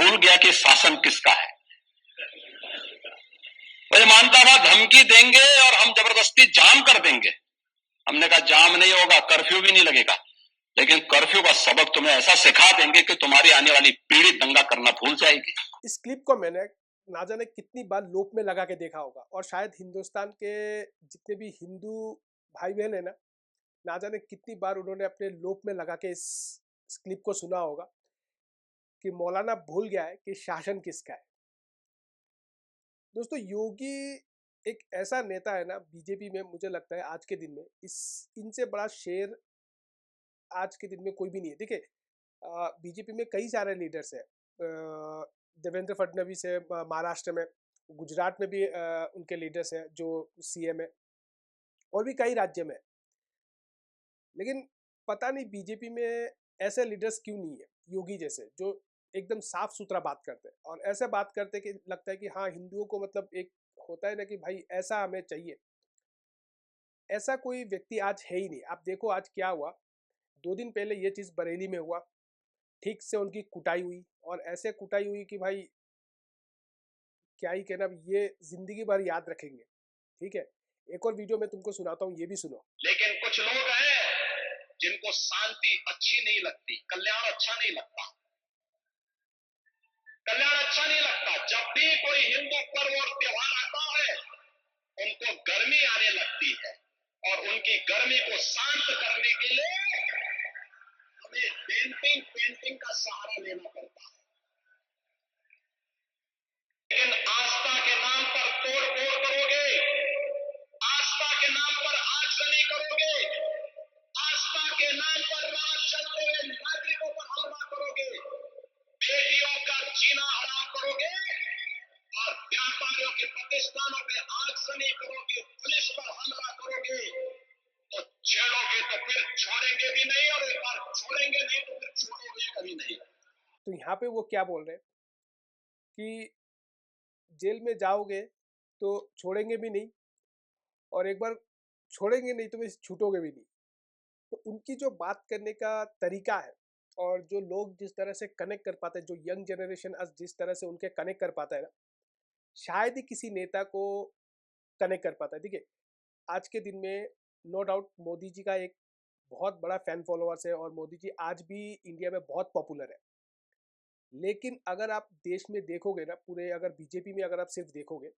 भूल गया कि शासन किसका है। मैं मानता था धमकी देंगे और हम जबरदस्ती जाम कर देंगे। हमने कहा जाम नहीं होगा, कर्फ्यू भी नहीं लगेगा, लेकिन कर्फ्यू का सबक तुम्हें ऐसा सिखा देंगे कि तुम्हारी आने वाली पीढ़ी दंगा करना भूल जाएगी। इस क्लिप को मैंने ना जाने कितनी बार लूप में लगा के देखा होगा, और शायद हिंदुस्तान के जितने भी हिंदू भाई बहन है ना जाने कितनी बार उन्होंने अपने लूप में लगा के इस क्लिप को सुना होगा कि मौलाना भूल गया है कि शासन किसका है। दोस्तों, योगी एक ऐसा नेता है ना बीजेपी में, मुझे लगता है आज के दिन में इनसे बड़ा शेर आज के दिन में कोई भी नहीं है। देखिए, बीजेपी में कई सारे लीडर्स हैं। देवेंद्र फडणवीस है महाराष्ट्र में, गुजरात में भी उनके लीडर्स हैं जो सीएम है, और भी कई राज्य में। लेकिन पता नहीं बीजेपी में ऐसे लीडर्स क्यों नहीं है योगी जैसे, जो एकदम साफ सुथरा बात करते हैं और ऐसे बात करते कि लगता है कि हाँ, हिंदुओं को मतलब एक होता है ना कि भाई ऐसा हमें चाहिए। ऐसा कोई व्यक्ति आज है ही नहीं। आप देखो आज क्या हुआ, 2 दिन पहले ये चीज़ बरेली में हुआ, ठीक से उनकी कुटाई हुई, और ऐसे कुटाई हुई कि भाई क्या ही कहना, ये जिंदगी भर याद रखेंगे। ठीक है, एक और वीडियो में तुमको सुनाता हूँ, ये भी सुनो। लेकिन कुछ लोग हैं जिनको शांति अच्छी नहीं लगती, कल्याण अच्छा नहीं लगता। कल्याण अच्छा नहीं लगता। जब भी कोई हिंदू पर्व और त्योहार आता है, उनको गर्मी आने लगती है, और उनकी गर्मी को शांत करने के लिए हमें पेंटिंग का सहारा लेना पड़ता है। लेकिन आस्था के नाम पर तोड़ फोड़ करोगे, आस्था के नाम पर आगजनी करोगे, आस्था के नाम पर राह चलते हुए नागरिकों पर हमला करोगे, बेटियों का जीना हराम करोगे, और व्यापारियों के प्रतिष्ठानों पे आगजनी करोगे, पुलिस पर हमला करोगे, तो छेड़ोगे तो फिर छोड़ेंगे भी नहीं, और एक बार छोड़ेंगे नहीं तो फिर छोड़ोगे कभी नहीं। तो यहाँ पे वो क्या बोल रहे हैं कि जेल में जाओगे तो छोड़ेंगे भी नहीं, और एक बार छोड़ेंगे नहीं तो फिर छूटोगे भी नहीं। तो उनकी जो बात करने का तरीका है, और जो लोग जिस तरह से कनेक्ट कर पाते हैं, जो यंग जनरेशन आज जिस तरह से उनके कनेक्ट कर पाता है ना, शायद ही किसी नेता को कनेक्ट कर पाता है। देखिए, आज के दिन में नो डाउट मोदी जी का एक बहुत बड़ा फैन फॉलोअर्स है, और मोदी जी आज भी इंडिया में बहुत पॉपुलर है। लेकिन अगर आप देश में देखोगे ना, पूरे अगर बीजेपी में अगर आप सिर्फ देखोगे,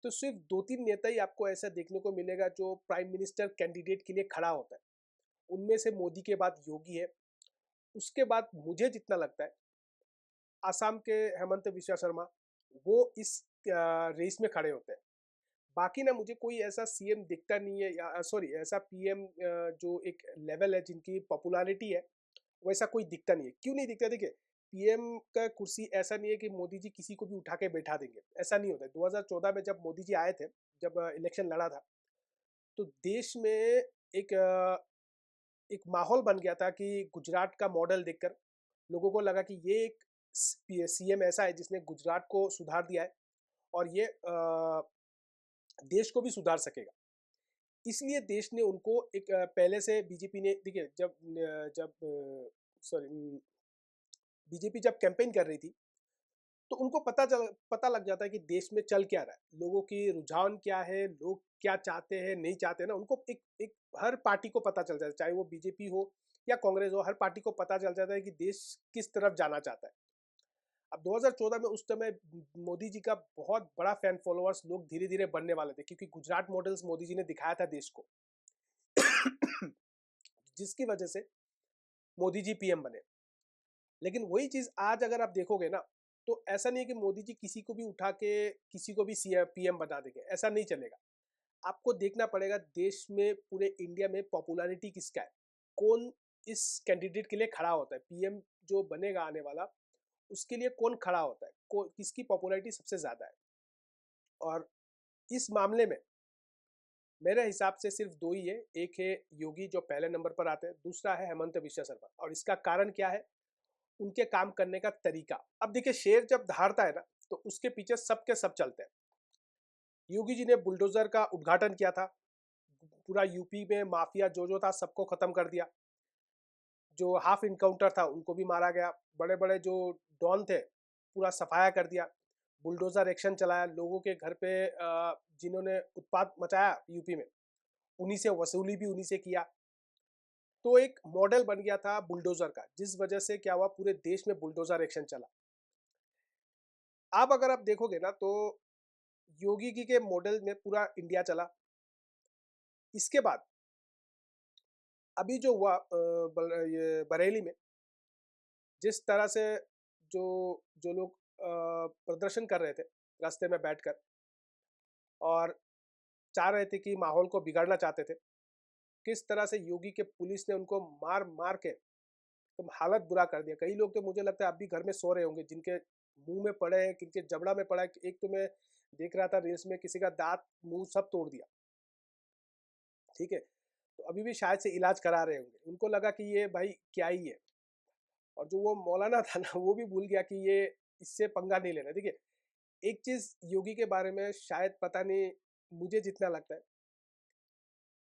तो सिर्फ 2-3 नेता ही आपको ऐसा देखने को मिलेगा जो प्राइम मिनिस्टर कैंडिडेट के लिए खड़ा होता है। उनमें से मोदी के बाद योगी है, उसके बाद मुझे जितना लगता है आसाम के हेमंत विश्वा शर्मा, वो इस रेस में खड़े होते हैं। बाकी ना मुझे कोई ऐसा सीएम दिखता नहीं है, या सॉरी ऐसा पीएम जो एक लेवल है जिनकी पॉपुलैरिटी है, वैसा कोई दिखता नहीं है। क्यों नहीं दिखता? देखिए, पीएम का कुर्सी ऐसा नहीं है कि मोदी जी किसी को भी उठा के बैठा देंगे, ऐसा नहीं होता है। 2014 में जब मोदी जी आए थे, जब इलेक्शन लड़ा था, तो देश में एक माहौल बन गया था कि गुजरात का मॉडल देखकर लोगों को लगा कि ये एक सीएम ऐसा है जिसने गुजरात को सुधार दिया है, और ये देश को भी सुधार सकेगा। इसलिए देश ने उनको एक पहले से बीजेपी ने, देखिए जब जब सॉरी बीजेपी जब कैंपेन कर रही थी, तो उनको पता लग जाता है कि देश में चल क्या रहा है, लोगों की रुझान क्या है, लोग क्या चाहते हैं नहीं चाहते ना, उनको एक हर पार्टी को पता चल जाता है, चाहे वो बीजेपी हो या कांग्रेस हो, हर पार्टी को पता चल जाता है कि देश किस तरफ जाना चाहता है। अब 2014 में उस समय मोदी जी का बहुत बड़ा फैन फॉलोअर्स लोग धीरे धीरे बनने वाले थे, क्योंकि गुजरात मॉडल्स मोदी जी ने दिखाया था देश को जिसकी वजह से मोदी जी पीएम बने। लेकिन वही चीज आज अगर आप देखोगे ना, तो ऐसा नहीं है कि मोदी जी किसी को भी उठा के किसी को भी पीएम बना देंगे, ऐसा नहीं चलेगा। आपको देखना पड़ेगा देश में, पूरे इंडिया में पॉपुलैरिटी किसका है, कौन इस कैंडिडेट के लिए खड़ा होता है, पीएम जो बनेगा आने वाला, उसके लिए कौन खड़ा होता है, किसकी पॉपुलैरिटी सबसे ज्यादा है। और इस मामले में मेरे हिसाब से सिर्फ 2 ही है, एक है योगी जो पहले नंबर पर आते हैं, दूसरा है हेमंत विश्वा शर्मा। और इसका कारण क्या है? उनके काम करने का तरीका। अब देखिए, शेर जब दहाड़ता है ना, तो उसके पीछे सब के सब चलते हैं। योगी जी ने बुलडोजर का उद्घाटन किया था, पूरा यूपी में माफिया जो था सबको खत्म कर दिया। जो हाफ इनकाउंटर था उनको भी मारा गया, बड़े बड़े जो डॉन थे पूरा सफाया कर दिया, बुलडोजर एक्शन चलाया, लोगों के घर पे जिन्होंने उत्पात मचाया यूपी में उन्हीं से वसूली भी उन्हीं से किया। तो एक मॉडल बन गया था बुलडोजर का, जिस वजह से क्या हुआ पूरे देश में बुलडोजर एक्शन चला। अब अगर आप देखोगे ना तो योगी जी के मॉडल में पूरा इंडिया चला। इसके बाद अभी जो हुआ ये बरेली में जिस तरह से जो जो लोग प्रदर्शन कर रहे थे रास्ते में बैठकर और चाह रहे थे कि माहौल को बिगाड़ना चाहते थे, किस तरह से योगी के पुलिस ने उनको मार मार के तुम हालत बुरा कर दिया। कई लोग तो मुझे लगता है अब भी घर में सो रहे होंगे, जिनके मुंह में पड़े हैं, किनके जबड़ा में पड़ा है। एक तो मैं देख रहा था रील्स में, किसी का दांत मुंह सब तोड़ दिया, ठीक है। तो अभी भी शायद से इलाज करा रहे होंगे, उनको लगा कि ये भाई क्या ही है। और जो वो मौलाना था ना वो भी भूल गया कि ये इससे पंगा नहीं लेना। देखिए एक चीज योगी के बारे में शायद पता नहीं, मुझे जितना लगता है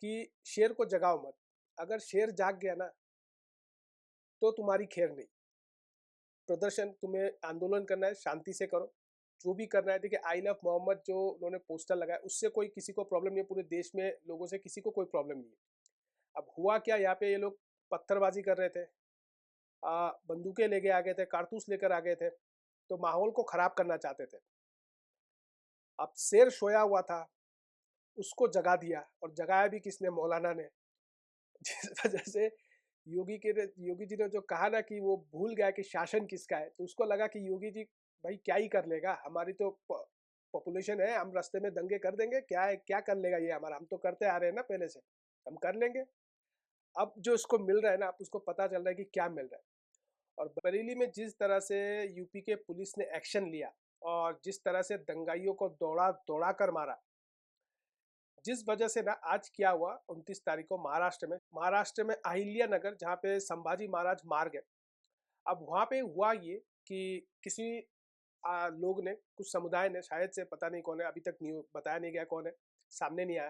कि शेर को जगाओ मत, अगर शेर जाग गया ना तो तुम्हारी खैर नहीं। प्रदर्शन तुम्हें आंदोलन करना है शांति से करो, जो भी करना है। देखिए आई लव मोहम्मद जो उन्होंने पोस्टर लगाया उससे कोई किसी को प्रॉब्लम नहीं है, पूरे देश में लोगों से किसी को कोई प्रॉब्लम नहीं है। अब हुआ क्या, यहाँ पे ये लोग पत्थरबाजी कर रहे थे, बंदूकें लेके आ गए थे, कारतूस लेकर आ गए थे, तो माहौल को खराब करना चाहते थे। अब शेर सोया हुआ था, उसको जगा दिया, और जगाया भी किसने? मौलाना ने। जिस वजह से योगी जी ने जो कहा ना कि वो भूल गया कि शासन किसका है, तो उसको लगा कि योगी जी भाई क्या ही कर लेगा, हमारी तो पॉपुलेशन है, हम रास्ते में दंगे कर देंगे, क्या है क्या कर लेगा ये हमारा, हम तो करते आ रहे हैं ना पहले से, हम कर लेंगे। अब जो इसको मिल रहा है ना, अब उसको पता चल रहा है कि क्या मिल रहा है। और बरेली में जिस तरह से यूपी के पुलिस ने एक्शन लिया और जिस तरह से दंगाइयों को दौड़ा दौड़ा कर मारा, जिस वजह से ना आज क्या हुआ 29 तारीख को महाराष्ट्र में अहिल्या नगर, जहाँ पे संभाजी महाराज मार गए। अब वहाँ पे हुआ ये कि किसी लोग ने, कुछ समुदाय ने, शायद से पता नहीं कौन है, अभी तक नहीं बताया नहीं गया कौन है, सामने नहीं आया,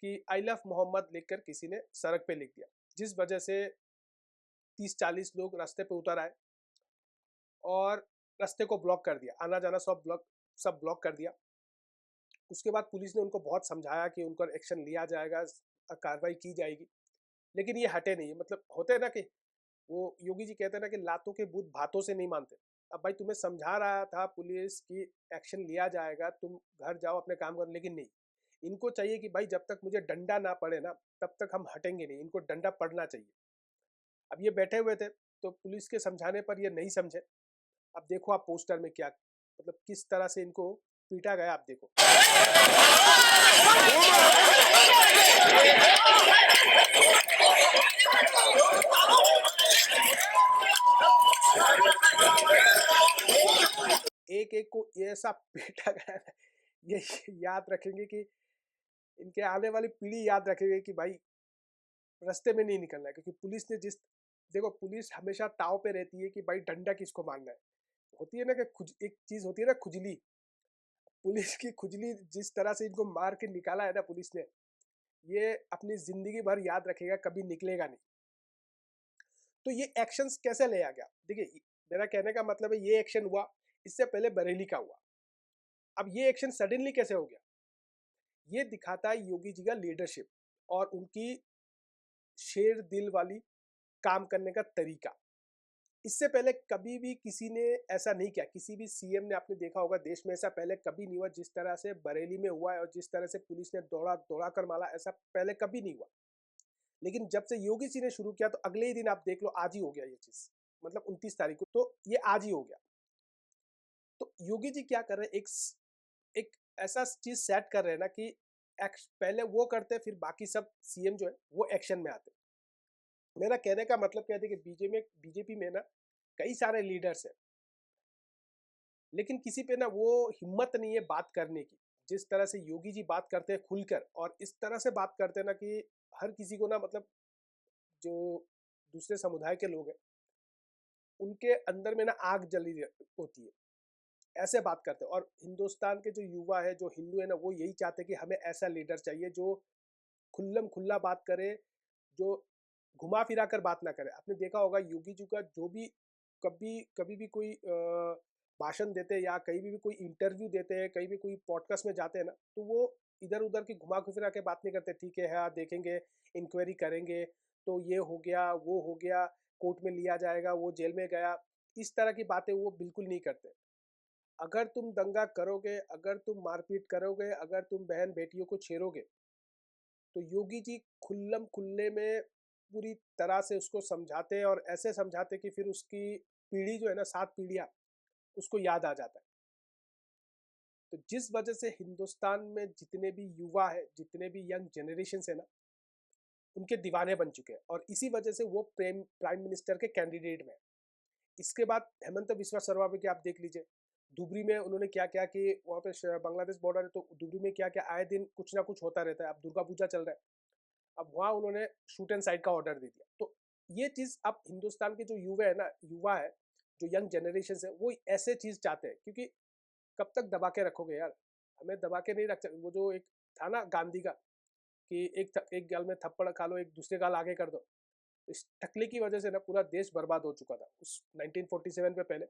कि आई लव मोहम्मद लिखकर किसी ने सड़क पे लिख दिया, जिस वजह से 30-40 लोग रास्ते पे उतर आए और रास्ते को ब्लॉक कर दिया, आना जाना सब ब्लॉक कर दिया। उसके बाद पुलिस ने उनको बहुत समझाया कि उन पर एक्शन लिया जाएगा, कार्रवाई की जाएगी, लेकिन ये हटे नहीं। मतलब होते हैं ना कि वो योगी जी कहते हैं ना कि लातों के भूत भातों से नहीं मानते। अब भाई तुम्हें समझा रहा था पुलिस की एक्शन लिया जाएगा, तुम घर जाओ अपने काम करो, लेकिन नहीं, इनको चाहिए कि भाई जब तक मुझे डंडा ना पड़े ना तब तक हम हटेंगे नहीं, इनको डंडा पड़ना चाहिए। अब ये बैठे हुए थे तो पुलिस के समझाने पर ये नहीं समझे। अब देखो आप पोस्टर में क्या, मतलब किस तरह से इनको पीटा गया, आप देखो। एक एक को ये ऐसा पीटा गया है, ये याद रखेंगे कि इनके आने वाली पीढ़ी याद रखेंगे कि भाई रास्ते में नहीं निकलना है। क्योंकि पुलिस ने जिस, देखो पुलिस हमेशा ताव पे रहती है कि भाई डंडा किसको मारना है। होती है ना कि एक चीज होती है ना खुजली, पुलिस की खुजली जिस तरह से इनको मार के निकाला है ना पुलिस ने, ये अपनी जिंदगी भर याद रखेगा, कभी निकलेगा नहीं। तो ये एक्शंस कैसे लिया गया? देखिए मेरा कहने का मतलब है ये एक्शन हुआ, इससे पहले बरेली का हुआ, अब ये एक्शन सडनली कैसे हो गया? ये दिखाता है योगी जी का लीडरशिप और उनकी शेर दिल वाली काम करने का तरीका। इससे पहले कभी भी किसी ने ऐसा नहीं किया, किसी भी सीएम ने, आपने देखा होगा देश में ऐसा पहले कभी नहीं हुआ जिस तरह से बरेली में हुआ है, और जिस तरह से पुलिस ने दौड़ा दौड़ा कर मारा, ऐसा पहले कभी नहीं हुआ। लेकिन जब से योगी जी ने शुरू किया तो अगले ही दिन आप देख लो, आज ही हो गया ये चीज, मतलब 29 तारीख को, तो ये आज ही हो गया। तो योगी जी क्या कर रहे हैं, एक ऐसा चीज सेट कर रहे हैं ना कि पहले वो करते फिर बाकी सब सीएम जो है वो एक्शन में आते। मेरा कहने का मतलब क्या है कि बीजेपी में ना कई सारे लीडर्स हैं, लेकिन किसी पे ना वो हिम्मत नहीं है बात करने की, जिस तरह से योगी जी बात करते हैं खुलकर, और इस तरह से बात करते हैं ना कि हर किसी को ना, मतलब जो दूसरे समुदाय के लोग हैं उनके अंदर में ना आग जली होती है, ऐसे बात करते हैं। और हिंदुस्तान के जो युवा है, जो हिंदू है ना, वो यही चाहते हैं कि हमें ऐसा लीडर चाहिए जो खुल्लम खुल्ला बात करे, जो घुमा फिरा कर बात ना करें। आपने देखा होगा योगी जी का जो भी कभी कभी भी कोई भाषण देते हैं या कहीं भी कोई इंटरव्यू देते हैं, कहीं भी कोई पॉडकास्ट में जाते हैं ना, तो वो इधर उधर की घुमा फिरा के बात नहीं करते। ठीक है, हाँ देखेंगे, इंक्वायरी करेंगे, तो ये हो गया, वो हो गया, कोर्ट में लिया जाएगा, वो जेल में गया, इस तरह की बातें वो बिल्कुल नहीं करते। अगर तुम दंगा करोगे, अगर तुम मारपीट करोगे, अगर तुम बहन बेटियों को छेड़ोगे, तो योगी जी खुल्लम खुल्ले में पूरी तरह से उसको समझाते हैं, और ऐसे समझाते कि फिर उसकी पीढ़ी जो है ना, 7 पीढ़ियां उसको याद आ जाता है। तो जिस वजह से हिंदुस्तान में जितने भी युवा है, जितने भी यंग जनरेशन है ना, उनके दीवाने बन चुके हैं, और इसी वजह से वो प्राइम मिनिस्टर के कैंडिडेट में है। इसके बाद हेमंत बिस्वा शर्मा भी आप देख लीजिए, धुबरी में उन्होंने क्या क्या कि वहाँ पे बांग्लादेश बॉर्डर है, तो धुबरी में क्या क्या आए दिन कुछ ना कुछ होता रहता है। अब दुर्गा पूजा चल रहा है, अब वहाँ उन्होंने शूट एंड साइड का ऑर्डर दे दिया। तो ये चीज़ अब हिंदुस्तान के जो युवा है, जो यंग जनरेशन है, वो ऐसे चीज़ चाहते हैं, क्योंकि कब तक दबा के रखोगे यार, हमें दबा के नहीं रख सकते। वो जो एक था ना गांधी का, कि एक गाल में थप्पड़ खा लो, एक दूसरे गाल आगे कर दो। इस टकले की वजह से ना पूरा देश बर्बाद हो चुका था उस 1947 पे पहले।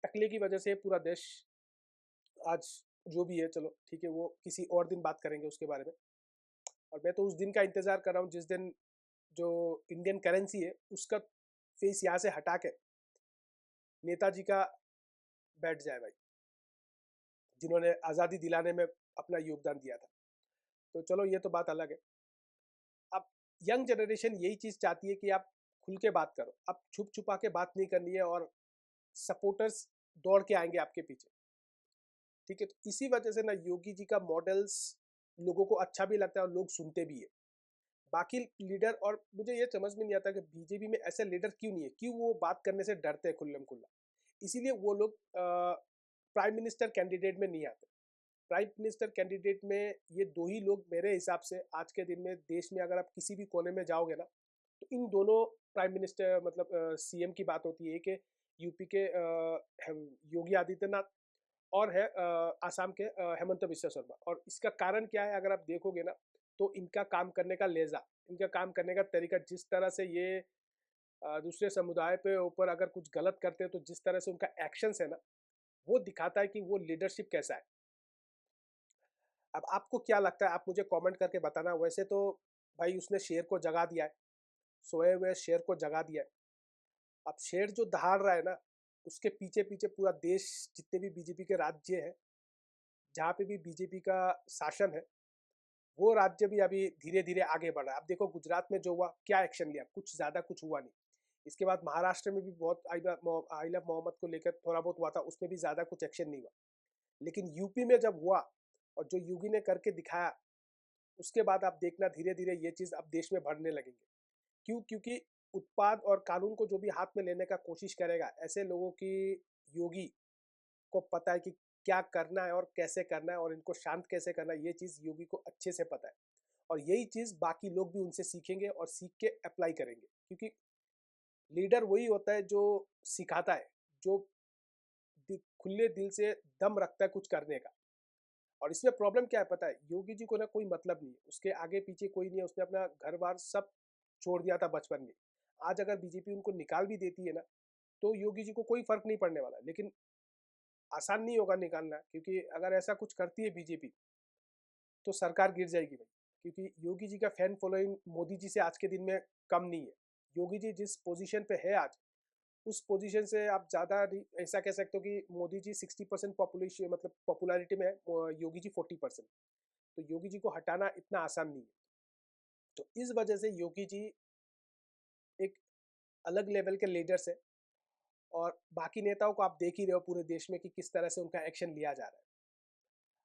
टकले की वजह से पूरा देश आज जो भी है, चलो ठीक है, वो किसी और दिन बात करेंगे उसके बारे में। और मैं तो उस दिन का इंतजार कर रहा हूँ जिस दिन जो इंडियन करेंसी है उसका फेस यहाँ से हटा के नेताजी का बैठ जाए भाई, जिन्होंने आज़ादी दिलाने में अपना योगदान दिया था। तो चलो ये तो बात अलग है। अब यंग जनरेशन यही चीज़ चाहती है कि आप खुल के बात करो, आप छुप छुपा के बात नहीं करनी है, और सपोर्टर्स दौड़ के आएंगे आपके पीछे। ठीक है, तो इसी वजह से ना योगी जी का मॉडल्स लोगों को अच्छा भी लगता है और लोग सुनते भी है। बाकी लीडर, और मुझे ये समझ में नहीं आता कि बीजेपी में ऐसे लीडर क्यों नहीं है, क्यों वो बात करने से डरते हैं खुल्लम खुल्ला। इसीलिए वो लोग प्राइम मिनिस्टर कैंडिडेट में नहीं आते। प्राइम मिनिस्टर कैंडिडेट में ये दो ही लोग मेरे हिसाब से आज के दिन में देश में, अगर आप किसी भी कोने में जाओगे ना, तो इन दोनों प्राइम मिनिस्टर मतलब सीएम की बात होती है कि यूपी के योगी आदित्यनाथ, और है आसाम के हेमंत बिस्वा शर्मा। और इसका कारण क्या है, अगर आप देखोगे ना, तो इनका काम करने का लहजा, इनका काम करने का तरीका, जिस तरह से ये दूसरे समुदाय पे ऊपर अगर कुछ गलत करते हैं तो जिस तरह से उनका एक्शन है ना, वो दिखाता है कि वो लीडरशिप कैसा है। अब आपको क्या लगता है, आप मुझे कमेंट करके बताना। वैसे तो भाई उसने शेर को जगा दिया है, सोए हुए शेर को जगा दिया है। अब शेर जो दहाड़ रहा है ना, उसके पीछे पीछे पूरा देश, जितने भी बीजेपी के राज्य है, जहाँ पे भी बीजेपी का शासन है, वो राज्य भी अभी धीरे धीरे आगे बढ़ रहा है। अब देखो गुजरात में जो हुआ, क्या एक्शन लिया, कुछ ज्यादा कुछ हुआ नहीं। इसके बाद महाराष्ट्र में भी बहुत आइला मोहम्मद को लेकर थोड़ा बहुत हुआ था, उसमें भी ज्यादा कुछ एक्शन नहीं हुआ। लेकिन यूपी में जब हुआ, और जो योगी ने करके दिखाया, उसके बाद आप देखना धीरे धीरे ये चीज अब देश में बढ़ने लगेंगे। क्यों? क्योंकि उत्पाद और कानून को जो भी हाथ में लेने का कोशिश करेगा, ऐसे लोगों की योगी को पता है कि क्या करना है और कैसे करना है, और इनको शांत कैसे करना है, ये चीज योगी को अच्छे से पता है। और यही चीज बाकी लोग भी उनसे सीखेंगे और सीख के अप्लाई करेंगे, क्योंकि लीडर वही होता है जो सिखाता है, जो खुले दिल से दम रखता है कुछ करने का। और इसमें प्रॉब्लम क्या है पता है, योगी जी को ना कोई मतलब नहीं है, उसके आगे पीछे कोई नहीं है, उसने अपना घर बार सब छोड़ दिया था बचपन में। आज अगर बीजेपी उनको निकाल भी देती है ना, तो योगी जी को कोई फर्क नहीं पड़ने वाला। लेकिन आसान नहीं होगा निकालना, क्योंकि अगर ऐसा कुछ करती है बीजेपी, तो सरकार गिर जाएगी भाई। क्योंकि योगी जी का फैन फॉलोइंग मोदी जी से आज के दिन में कम नहीं है। योगी जी जिस पोजीशन पे है आज, उस पोजीशन से आप ज़्यादा ऐसा कह सकते हो कि मोदी जी 60% पॉपुलेशन मतलब पॉपुलैरिटी में है, योगी जी 40%। तो योगी जी को हटाना इतना आसान नहीं है। तो इस वजह से योगी जी एक अलग लेवल के लीडर्स है, और बाकी नेताओं को आप देख ही रहे हो पूरे देश में कि किस तरह से उनका एक्शन लिया जा रहा है।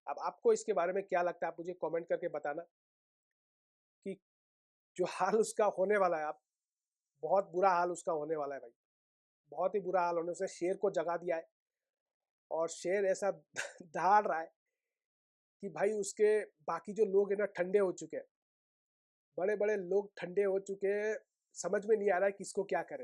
अब आपको इसके बारे में क्या लगता है, आप मुझे कमेंट करके बताना कि जो हाल उसका होने वाला है, आप बहुत बुरा हाल उसका होने वाला है भाई। बहुत ही बुरा हाल होने से शेर को जगा दिया है, और शेर ऐसा दहाड़ रहा है कि भाई उसके बाकी जो लोग हैं ना, ठंडे हो चुके हैं। बड़े बड़े लोग ठंडे हो चुके हैं, समझ में नहीं आ रहा है किसको क्या करें।